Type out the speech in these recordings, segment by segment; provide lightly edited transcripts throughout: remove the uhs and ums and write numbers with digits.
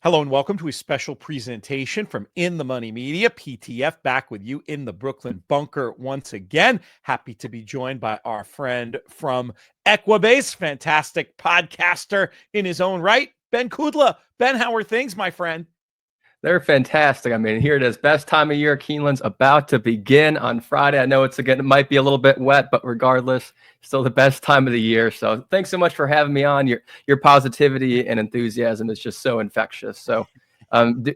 Hello and welcome to a special presentation from In the Money Media, PTF, back with you in the Brooklyn bunker once again. Happy to be joined by our friend from Equibase, fantastic podcaster in his own right, Ben Kudla. Ben, how are things, my friend? They're fantastic. I mean, here it is. Best time of year. Keeneland's about to begin on Friday. I know it might be a little bit wet, but regardless, still the best time of the year. So thanks so much for having me on. Your positivity and enthusiasm is just so infectious. So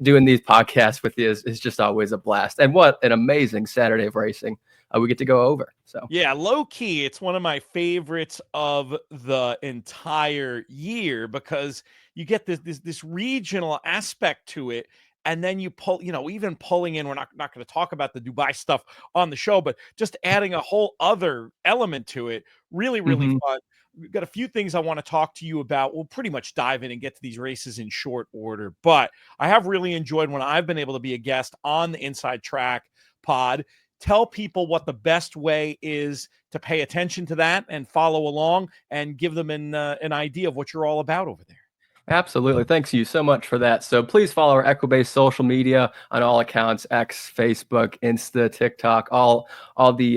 doing these podcasts with you is just always a blast. And what an amazing Saturday of racing we get to go over. So Yeah, low key, it's one of my favorites of the entire year because you get this regional aspect to it. And then you pull, even pulling in, we're not going to talk about the Dubai stuff on the show, but just adding a whole other element to it. Really, really mhm. fun. We've got a few things I want to talk to you about. We'll pretty much dive in and get to these races in short order. But I have really enjoyed when I've been able to be a guest on the Inside Track pod. Tell people what the best way is to pay attention to that and follow along and give them an idea of what you're all about over there. Absolutely. Thanks you so much for that. So please follow our Equibase social media on all accounts, X, Facebook, Insta, TikTok, all the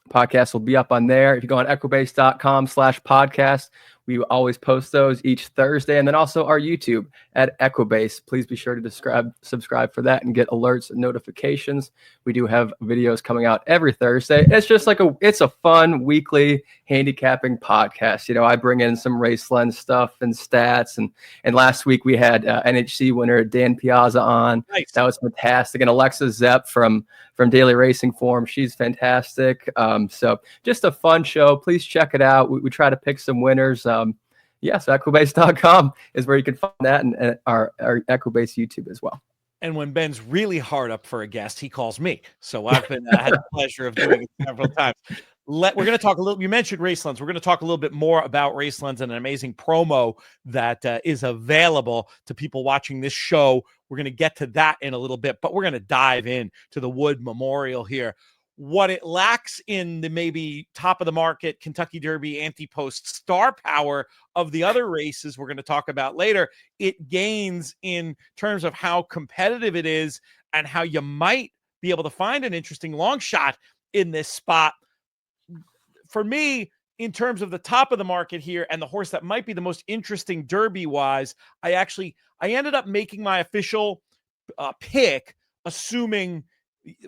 podcasts will be up on there. If you go on equibase.com/podcast, we always post those each Thursday. And then also our YouTube at Equibase. Please be sure to subscribe for that and get alerts and notifications. We do have videos coming out every Thursday. It's just it's a fun weekly handicapping podcast. I bring in some race lens stuff and stats. And last week we had NHC winner Dan Piazza on. Nice. That was fantastic. And Alexa Zepp from Daily Racing Forum. She's fantastic. So just a fun show. Please check it out. We try to pick some winners. So Equibase.com is where you can find that, and our Equibase YouTube as well. And when Ben's really hard up for a guest, he calls me. So I've had the pleasure of doing it several times. We're going to talk a little. You mentioned Racelands. We're going to talk a little bit more about Racelands and an amazing promo that is available to people watching this show. We're going to get to that in a little bit, but we're going to dive in to the Wood Memorial here. What it lacks in the maybe top of the market Kentucky Derby anti-post star power of the other races we're going to talk about later, it gains in terms of how competitive it is and how you might be able to find an interesting long shot in this spot. For me, in terms of the top of the market here and the horse that might be the most interesting Derby wise, I ended up making my official pick, assuming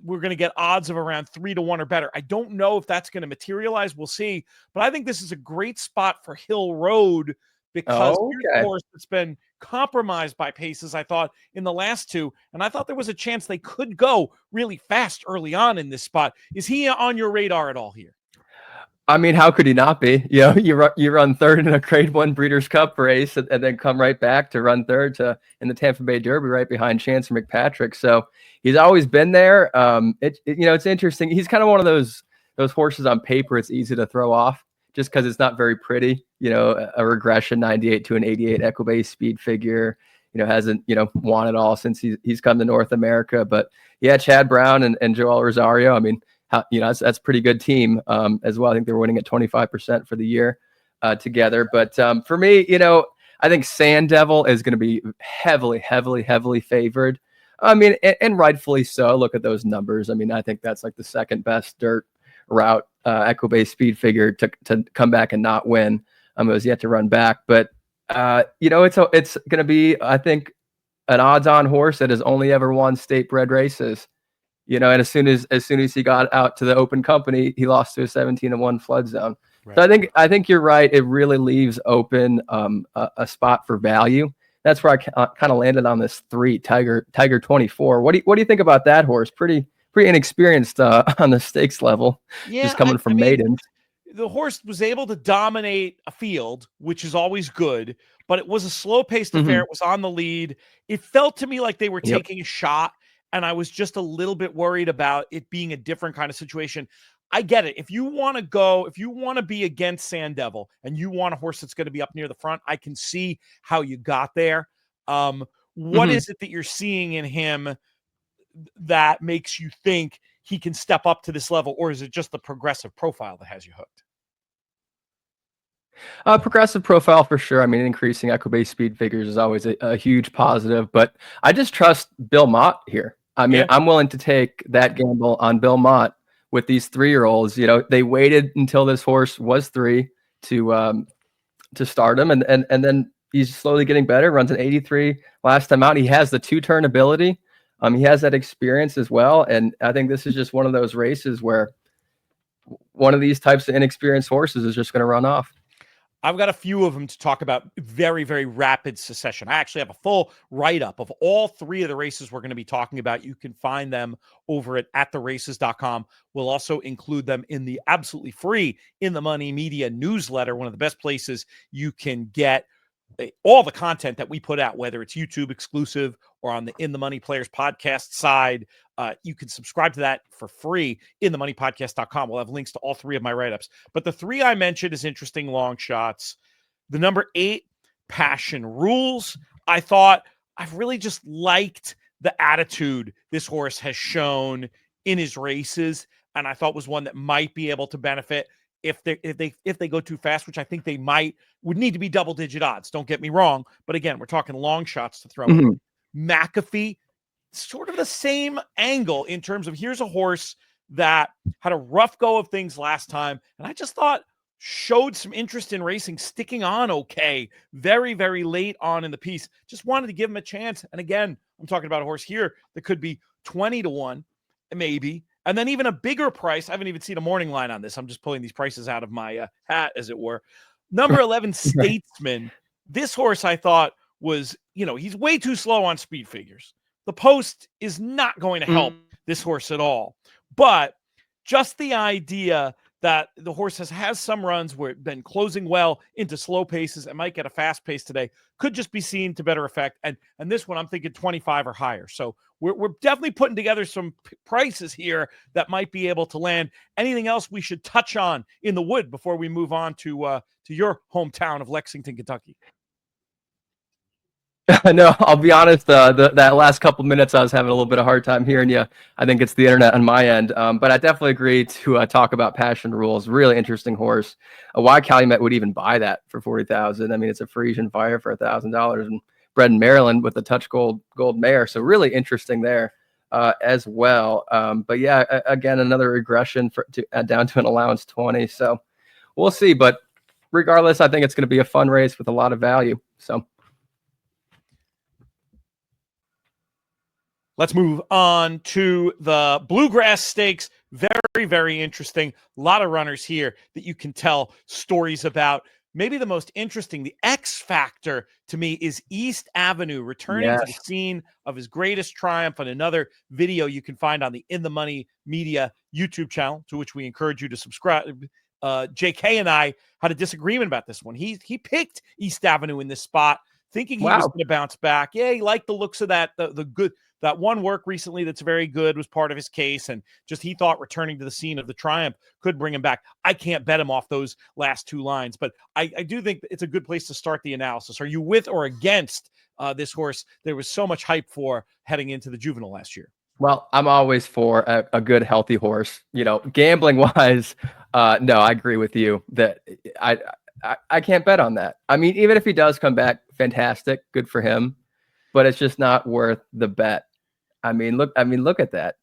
we're going to get odds of around 3-1 or better. I don't know if that's going to materialize. We'll see. But I think this is a great spot for Hill Road because here's a horse that's been compromised by paces, I thought, in the last two. And I thought there was a chance they could go really fast early on in this spot. Is he on your radar at all here? I mean, how could he not be? You run third in a Grade 1 Breeders' Cup race and then come right back to run third in the Tampa Bay Derby right behind Chance McPatrick. So he's always been there. It's interesting. He's kind of one of those horses on paper it's easy to throw off just because it's not very pretty. A regression 98 to an 88 Equibase speed figure. Hasn't won it all since he's come to North America. But yeah, Chad Brown and Joel Rosario. I mean, that's a pretty good team as well. I think they're winning at 25% for the year together. But for me, I think Sand Devil is going to be heavily, heavily, heavily favored. I mean, and rightfully so. Look at those numbers. I mean, I think that's like the second best dirt route Equibase speed figure to come back and not win. It was yet to run back, but it's going to be, I think, an odds-on horse that has only ever won state bred races. And as soon as he got out to the open company, he lost to a 17-1 flood zone. Right. So I think you're right. It really leaves open a spot for value. That's where I kind of landed on this 3 Tiger 24. What do you think about that horse? Pretty inexperienced on the stakes level. Yeah, just coming from maidens. The horse was able to dominate a field, which is always good, but it was a slow-paced affair. It was on the lead. It felt to me like they were taking a shot. And I was just a little bit worried about it being a different kind of situation. I get it. If you want to be against Sand Devil and you want a horse that's going to be up near the front, I can see how you got there. What is it that you're seeing in him that makes you think he can step up to this level? Or is it just the progressive profile that has you hooked? Progressive profile for sure. I mean, increasing Equibase speed figures is always a huge positive, but I just trust Bill Mott here. I mean, Yeah. I'm willing to take that gamble on Bill Mott with these 3-year-olds. You know, they waited until this horse was 3 to start him, and then he's slowly getting better. Runs an 83 last time out. He has the 2-turn ability. He has that experience as well, and I think this is just one of those races where one of these types of inexperienced horses is just going to run off. I've got a few of them to talk about very, very rapid succession. I actually have a full write-up of all 3 of the races we're going to be talking about. You can find them over at theraces.com. We'll also include them in the absolutely free In the Money Media newsletter, one of the best places you can get all the content that we put out, whether it's YouTube exclusive or on the In the Money Players podcast side. You can subscribe to that for free in themoneypodcast.com. We'll have links to all 3 of my write-ups. But the 3 I mentioned is interesting long shots. The number 8, Passion Rules. I've really just liked the attitude this horse has shown in his races, and I thought was one that might be able to benefit if they go too fast, which I think they would need to be double-digit odds. Don't get me wrong, but again, we're talking long shots to throw in. McAfee, sort of the same angle in terms of here's a horse that had a rough go of things last time, and I just thought showed some interest in racing, sticking on okay, very, very late on in the piece. Just wanted to give him a chance. And again, I'm talking about a horse here that could be 20-1, maybe. And then even a bigger price. I haven't even seen a morning line on this. I'm just pulling these prices out of my hat, as it were. Number 11, Statesman. This horse I thought was, he's way too slow on speed figures. The post is not going to help this horse at all. But just the idea that the horse has some runs where it's been closing well into slow paces and might get a fast pace today could just be seen to better effect. And this one, I'm thinking 25 or higher. So we're definitely putting together some prices here that might be able to land. Anything else we should touch on in the wood before we move on to your hometown of Lexington, Kentucky? No, I'll be honest. That last couple minutes, I was having a little bit of hard time hearing you. I think it's the internet on my end. But I definitely agree to talk about Passion Rules. Really interesting horse. Why Calumet would even buy that for $40,000? I mean, it's a Frisian Fire for $1,000 and bred in Maryland with a touch gold mare. So really interesting there as well. But yeah, again, another regression down to an allowance 20. So we'll see. But regardless, I think it's going to be a fun race with a lot of value. So. Let's move on to the Bluegrass Stakes. Very, very interesting. A lot of runners here that you can tell stories about. Maybe the most interesting, the X factor to me, is East Avenue returning to the scene of his greatest triumph on another video you can find on the In the Money Media YouTube channel, to which we encourage you to subscribe. JK and I had a disagreement about this one. He picked East Avenue in this spot, thinking he was going to bounce back. Yeah, he liked the looks of that, the good. That one work recently that's very good was part of his case, and just he thought returning to the scene of the triumph could bring him back. I can't bet him off those last 2 lines, but I do think it's a good place to start the analysis. Are you with or against this horse there was so much hype for heading into the juvenile last year? Well, I'm always for a good, healthy horse. Gambling wise, no, I agree with you that I can't bet on that. I mean, even if he does come back, fantastic, good for him, but it's just not worth the bet. I mean, look at that.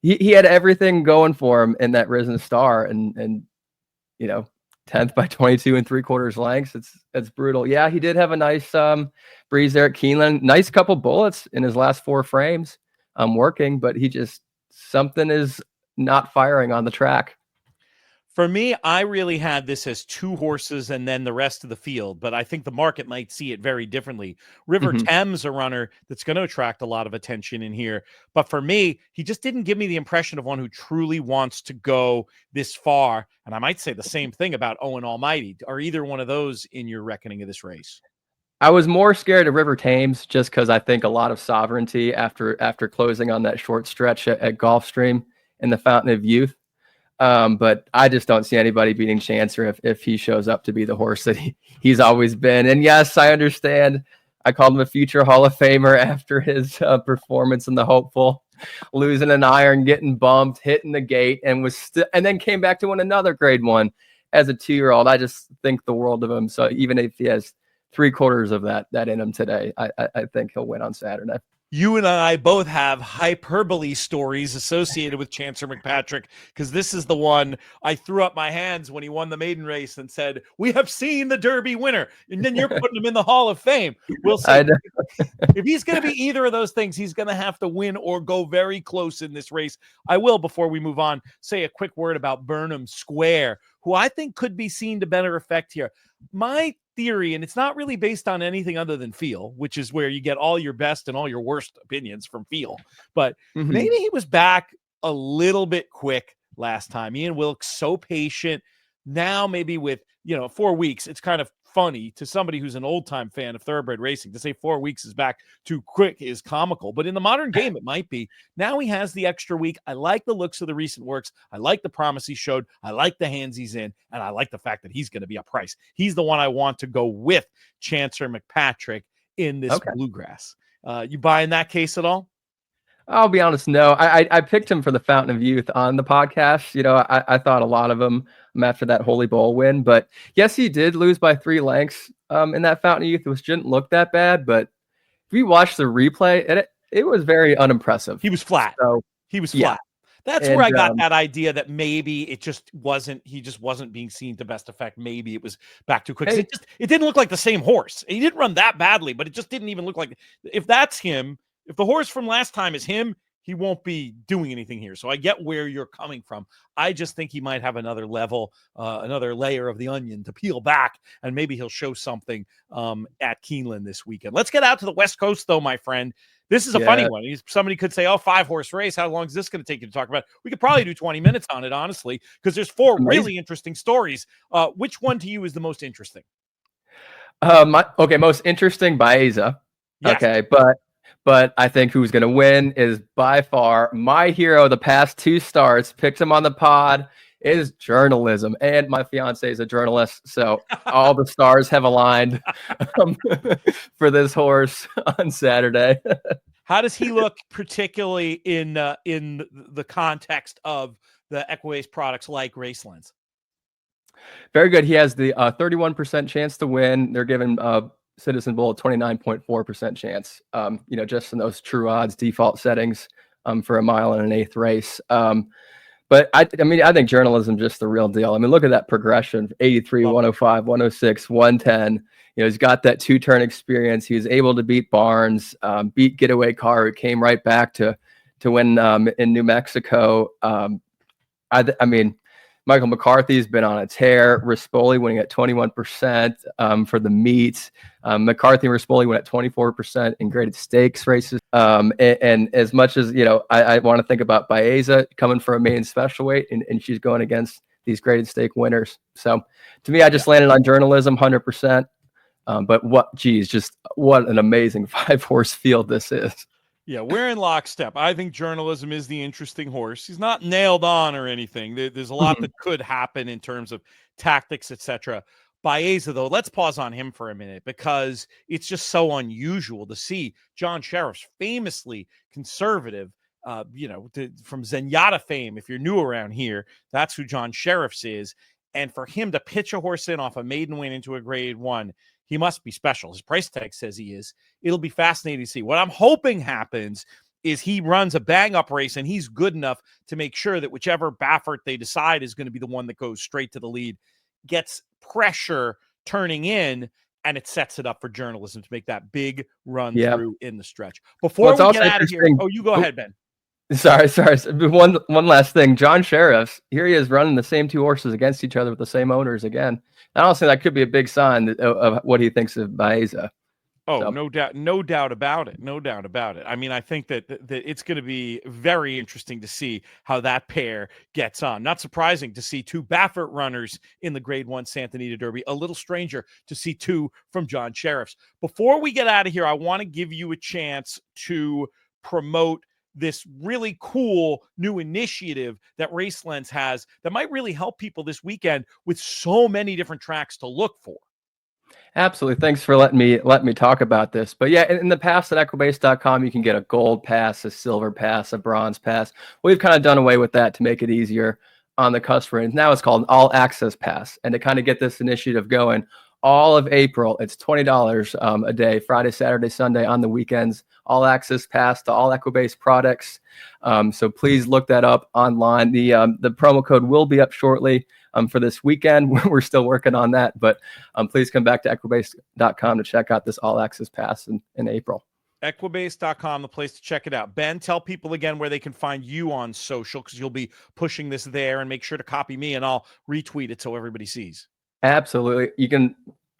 He had everything going for him in that Risen Star, and 10th by 22 3/4 lengths. It's brutal. Yeah, he did have a nice breeze there at Keeneland. Nice couple bullets in his last 4 frames working, but something is not firing on the track. For me, I really had this as 2 horses and then the rest of the field, but I think the market might see it very differently. River Thames, a runner that's going to attract a lot of attention in here. But for me, he just didn't give me the impression of one who truly wants to go this far. And I might say the same thing about Owen Almighty. Are either one of those in your reckoning of this race? I was more scared of River Thames just because I think a lot of sovereignty after closing on that short stretch at Gulfstream in the Fountain of Youth. But I just don't see anybody beating Chancer if he shows up to be the horse that he's always been. And yes, I understand. I called him a future Hall of Famer after his performance in the Hopeful, losing an iron, getting bumped, hitting the gate, and then came back to win another Grade 1 as a 2-year-old, I just think the world of him. So even if he has 3/4 of that in him today, I think he'll win on Saturday. You and I both have hyperbole stories associated with Chancer McPatrick, because this is the one I threw up my hands when he won the maiden race and said, "We have seen the Derby winner," and then you're putting him in the Hall of Fame. We'll see. If he's going to be either of those things, he's going to have to win or go very close in this race. I will, before we move on, say a quick word about Burnham Square, who I think could be seen to better effect here. My theory, and it's not really based on anything other than feel, which is where you get all your best and all your worst opinions from feel, but maybe he was back a little bit quick last time. Ian Wilkes, so patient. Now maybe with 4 weeks, it's kind of funny to somebody who's an old-time fan of thoroughbred racing to say 4 weeks is back too quick is comical, but in the modern game it might be. Now he has the extra week. I like the looks of the recent works. I like the promise he showed. I like the hands he's in, and I like the fact that he's going to be a price. He's the one I want to go with Chancer McPatrick in this Bluegrass. You buying that case at all? I'll be honest, no. I picked him for the Fountain of Youth on the podcast. I thought a lot of him after that Holy Bowl win, but yes, he did lose by 3 lengths in that Fountain of Youth, which didn't look that bad. But if we watch the replay, it was very unimpressive. He was flat. He was flat. That's where I got that idea that maybe he just wasn't being seen to best effect. Maybe it was back too quick. It didn't look like the same horse. He didn't run that badly, but it just didn't even look like, if that's him, if the horse from last time is him, he won't be doing anything here. So I get where you're coming from. I just think he might have another level, another layer of the onion to peel back, and maybe he'll show something at Keeneland this weekend. Let's get out to the West Coast, though, my friend. This is a funny one. Somebody could say, 5-horse race. How long is this going to take you to talk about? We could probably do 20 minutes on it, honestly, because there's 4 really interesting stories. Which one to you is the most interesting? Most interesting, Baeza. Yes. Okay, but I think who's going to win is by far my hero. The past 2 starts, picked him on the pod, is Journalism. And my fiance is a journalist, so all the stars have aligned for this horse on Saturday. How does he look, particularly in the context of the Equibase products like Racelands? Very good. He has the 31% chance to win. They're giving Citizen Bull a 29.4% chance, just in those true odds default settings for a mile and an 1/8 race. But I think Journalism just the real deal. Look at that progression: 83, 105, 106, 110. He's got that 2-turn experience. He was able to beat Barnes, beat Getaway Car, who came right back to win in New Mexico. Michael McCarthy's been on a tear. Rispoli winning at 21% for the meet. McCarthy and Rispoli went at 24% in graded stakes races. And as much as, I want to think about Baeza coming for a maiden special weight, and she's going against these graded stake winners. So to me, I just landed on Journalism 100%. But just what an amazing 5-horse field this is. Yeah, we're in lockstep. I think Journalism is the interesting horse. He's not nailed on or anything. There's a lot that could happen in terms of tactics, etc. Baeza, though, let's pause on him for a minute, because it's just so unusual to see John Sheriff's famously conservative, from Zenyatta fame. If you're new around here, that's who John Sheriff's is. And for him to pitch a horse in off a maiden win into a grade 1, he must be special. His price tag says he is. It'll be fascinating to see. What I'm hoping happens is he runs a bang-up race, and he's good enough to make sure that whichever Baffert they decide is going to be the one that goes straight to the lead gets pressure turning in, and it sets it up for Journalism to make that big run through in the stretch. Before we get out of here, you go ahead, Ben. Sorry. One last thing. John Sheriff, here he is running the same 2 horses against each other with the same owners again. I don't think that could be a big sign of what he thinks of Baeza. No doubt about it. I think that it's going to be very interesting to see how that pair gets on. Not surprising to see 2 Baffert runners in the Grade 1 Santa Anita Derby. A little stranger to see 2 from John Sheriff's. Before we get out of here, I want to give you a chance to promote this really cool new initiative that Racelands has that might really help people this weekend with so many different tracks to look for. Absolutely. Thanks for letting me talk about this. But yeah, in the past at Equibase.com, you can get a gold pass, a silver pass, a bronze pass. We've kind of done away with that to make it easier on the cusp, and now it's called an All Access Pass. And to kind of get this initiative going, all of April, it's $20 a day, Friday, Saturday, Sunday, on the weekends. All Access Pass to all Equibase products. So please look that up online. The promo code will be up shortly for this weekend. We're still working on that, but please come back to Equibase.com to check out this All Access Pass in April. Equibase.com, the place to check it out. Ben, tell people again where they can find you on social, because you'll be pushing this there, and make sure to copy me and I'll retweet it so everybody sees. Absolutely.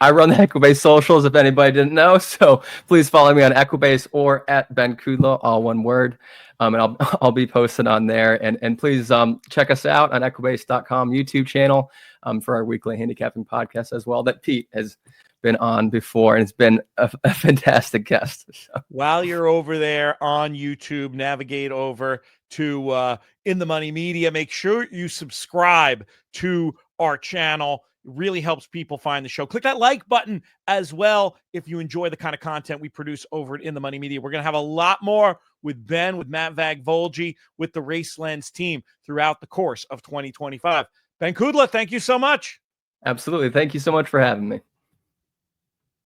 I run the Equibase socials if anybody didn't know. So please follow me on Equibase or at Ben Kudla, all one word. And I'll be posted on there. And please check us out on Equibase.com YouTube channel for our weekly handicapping podcast as well, that Pete has been on before, and it's been a fantastic guest. So. While you're over there on YouTube, navigate over to In the Money Media. Make sure you subscribe to our channel. It really helps people find the show. Click that like button as well if you enjoy the kind of content we produce over at In the Money Media. We're going to have a lot more with Ben, with Matt Vagvolgi, with the Race Lens team throughout the course of 2025. Ben Kudla, thank you so much. Absolutely. Thank you so much for having me.